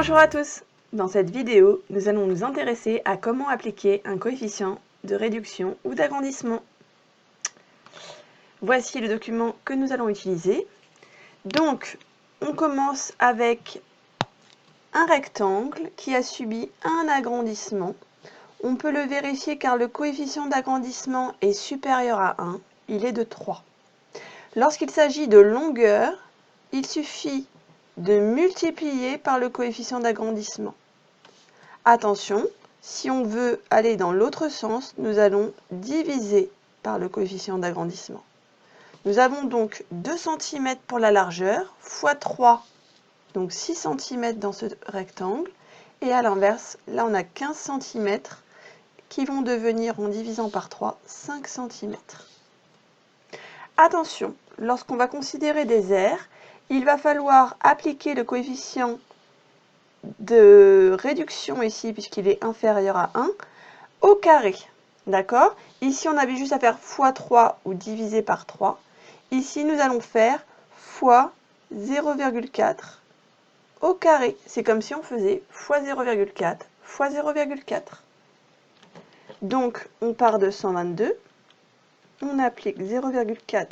Bonjour à tous! Dans cette vidéo, nous allons nous intéresser à comment appliquer un coefficient de réduction ou d'agrandissement. Voici le document que nous allons utiliser. Donc, on commence avec un rectangle qui a subi un agrandissement. On peut le vérifier car le coefficient d'agrandissement est supérieur à 1, il est de 3. Lorsqu'il s'agit de longueur, il suffit de multiplier par le coefficient d'agrandissement. Attention, si on veut aller dans l'autre sens, nous allons diviser par le coefficient d'agrandissement. Nous avons donc 2 cm pour la largeur, fois 3, donc 6 cm dans ce rectangle. Et à l'inverse, là on a 15 cm qui vont devenir, en divisant par 3, 5 cm. Attention, lorsqu'on va considérer des aires, il va falloir appliquer le coefficient de réduction ici, puisqu'il est inférieur à 1, au carré. D'accord? Ici, on avait juste à faire fois 3 ou diviser par 3. Ici, nous allons faire fois 0,4 au carré. C'est comme si on faisait fois 0,4 fois 0,4. Donc, on part de 122. On applique 0,4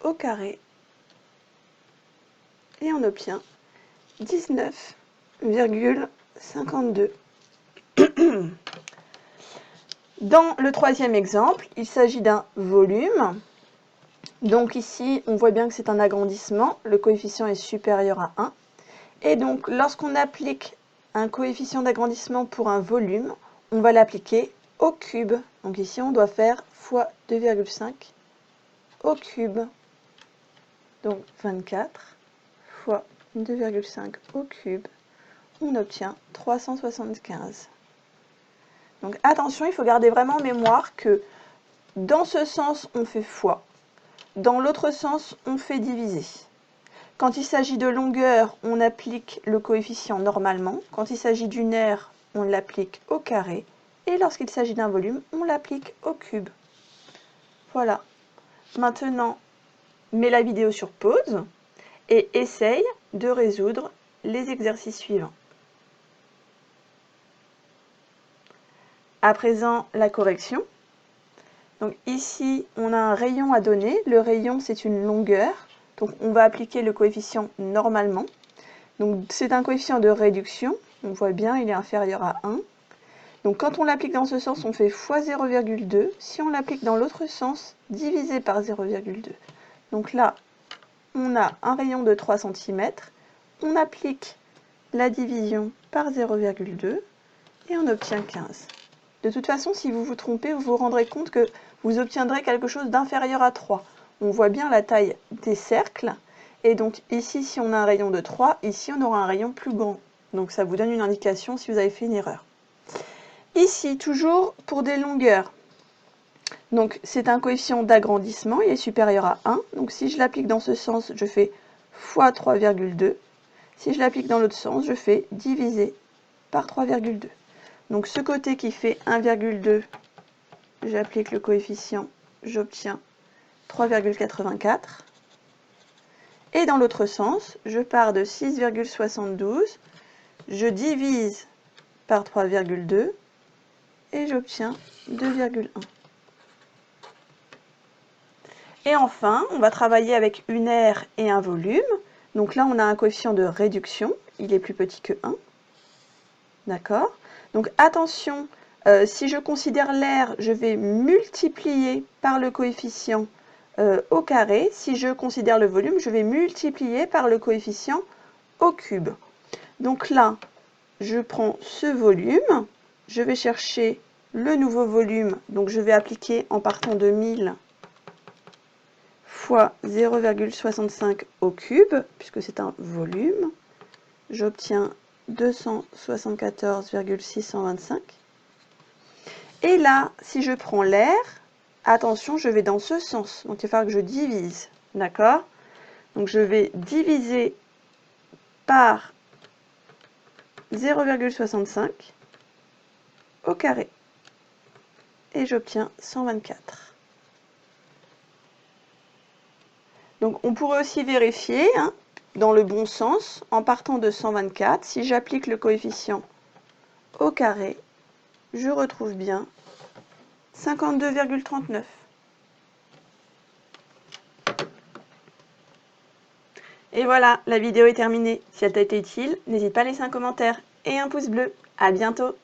au carré. Et on obtient 19,52. Dans le troisième exemple, il s'agit d'un volume. Donc ici, on voit bien que c'est un agrandissement. Le coefficient est supérieur à 1. Et donc, lorsqu'on applique un coefficient d'agrandissement pour un volume, on va l'appliquer au cube. Donc ici, on doit faire fois 2,5 au cube. Donc 24 fois 2,5 au cube. On obtient 375. Donc attention, il faut garder vraiment en mémoire que dans ce sens, on fait fois. Dans l'autre sens, on fait diviser. Quand il s'agit de longueur, on applique le coefficient normalement. Quand il s'agit d'une aire, on l'applique au carré. Et lorsqu'il s'agit d'un volume, on l'applique au cube. Voilà. Maintenant, mets la vidéo sur pause et essaye de résoudre les exercices suivants. À présent, la correction. Donc ici, on a un rayon à donner. Le rayon, c'est une longueur. Donc on va appliquer le coefficient normalement. Donc c'est un coefficient de réduction. On voit bien, il est inférieur à 1. Donc quand on l'applique dans ce sens, on fait fois 0,2. Si on l'applique dans l'autre sens, divisé par 0,2. Donc là, on a un rayon de 3 cm. On applique la division par 0,2 et on obtient 15. De toute façon, si vous vous trompez, vous vous rendrez compte que vous obtiendrez quelque chose d'inférieur à 3. On voit bien la taille des cercles. Et donc ici, si on a un rayon de 3, ici on aura un rayon plus grand. Donc ça vous donne une indication si vous avez fait une erreur. Ici, toujours pour des longueurs. Donc c'est un coefficient d'agrandissement, il est supérieur à 1. Donc si je l'applique dans ce sens, je fais fois 3,2. Si je l'applique dans l'autre sens, je fais diviser par 3,2. Donc ce côté qui fait 1,2, j'applique le coefficient, j'obtiens 3,84. Et dans l'autre sens, je pars de 6,72, je divise par 3,2 et j'obtiens 2,1. Et enfin, on va travailler avec une aire et un volume. Donc là, on a un coefficient de réduction, il est plus petit que 1. D'accord? Donc attention, si je considère l'aire, je vais multiplier par le coefficient au carré. Si je considère le volume, je vais multiplier par le coefficient au cube. Donc là, je prends ce volume, je vais chercher le nouveau volume, donc je vais appliquer en partant de 1000 fois 0,65 au cube, puisque c'est un volume. J'obtiens 274,625. Et là, si je prends l'aire, attention, je vais dans ce sens. Donc, il va falloir que je divise. D'accord? Donc, je vais diviser par 0,65 au carré. Et j'obtiens 124. Donc, on pourrait aussi vérifier, dans le bon sens en partant de 124. Si j'applique le coefficient au carré, je retrouve bien 52,39. Et voilà, la vidéo est terminée. Si elle t'a été utile, n'hésite pas à laisser un commentaire et un pouce bleu. À bientôt!